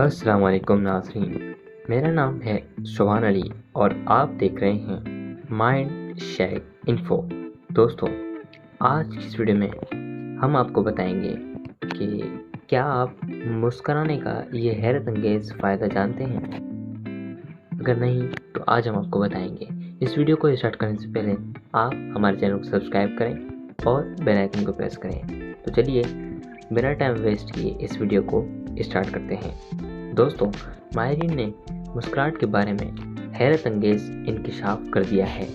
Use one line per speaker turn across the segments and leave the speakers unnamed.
अस्सलाम वालेकुम नाज़रीन, मेरा नाम है सुभान अली और आप देख रहे हैं माइंड शेक इन्फो। दोस्तों, आज की इस वीडियो में हम आपको बताएंगे कि क्या आप मुस्कुराने का ये हैरत अंगेज़ फ़ायदा जानते हैं? अगर नहीं तो आज हम आपको बताएंगे। इस वीडियो को स्टार्ट करने से पहले आप हमारे चैनल को सब्सक्राइब करें और बेल आइकन को प्रेस करें। तो चलिए बिना टाइम वेस्ट किए इस वीडियो को स्टार्ट करते हैं। दोस्तों, माहिरीन ने मुस्कुराहट के बारे में हैरत अंगेज़ इंकशाफ कर दिया है।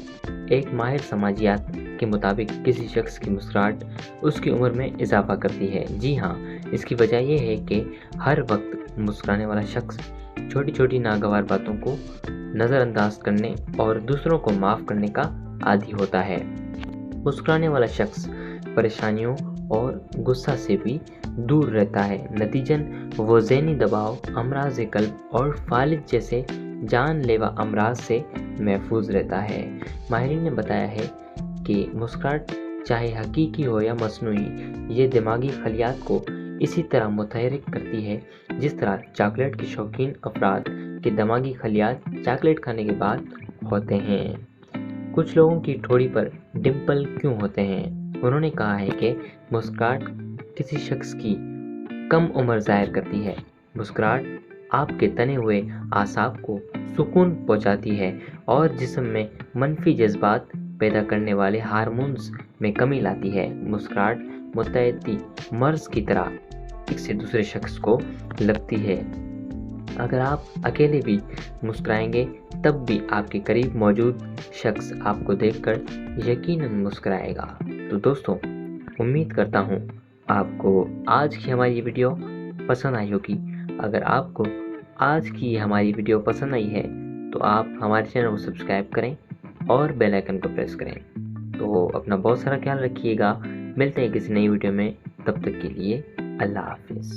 एक माहिर समाजियात के मुताबिक किसी शख्स की मुस्कुराहट उसकी उम्र में इजाफा करती है। जी हाँ, इसकी वजह यह है कि हर वक्त मुस्कुराने वाला शख्स छोटी छोटी नागवार बातों को नज़रअंदाज करने और दूसरों को माफ़ करने का आदी होता है। मुस्कुराने वाला शख्स परेशानियों और गुस्सा से भी दूर रहता है। नतीजन वो ज़हनी दबाव, अमराज कल्ब और फालिज जैसे जानलेवा अमराज से महफूज रहता है। माहिरीन ने बताया है कि मुस्कुराहट चाहे हकीकी हो या मसनूई, ये दिमागी खलियात को इसी तरह मुतहरिक करती है जिस तरह चॉकलेट के शौकीन अफराद के दिमागी खलियात चॉकलेट खाने के बाद होते हैं। कुछ लोगों की ठोड़ी पर डिंपल क्यों होते हैं? उन्होंने कहा है कि मुस्कुराहट किसी शख्स की कम उम्र जाहिर करती है। मुस्कुराहट आपके तने हुए आसाब को सुकून पहुंचाती है और जिस्म में मनफी जज्बात पैदा करने वाले हार्मोन्स में कमी लाती है। मुस्कुराहट मुतअद्दी मर्ज की तरह एक से दूसरे शख्स को लगती है। अगर आप अकेले भी मुस्कुराएंगे तब भी आपके करीब मौजूद शख्स आपको देखकर यकीनन मुस्कुराएगा। तो दोस्तों, उम्मीद करता हूँ आपको आज की हमारी वीडियो पसंद आई होगी। अगर आपको आज की हमारी वीडियो पसंद आई है तो आप हमारे चैनल को सब्सक्राइब करें और बेल आइकन को प्रेस करें। तो अपना बहुत सारा ख्याल रखिएगा। मिलते हैं किसी नई वीडियो में, तब तक के लिए अल्लाह हाफिज़।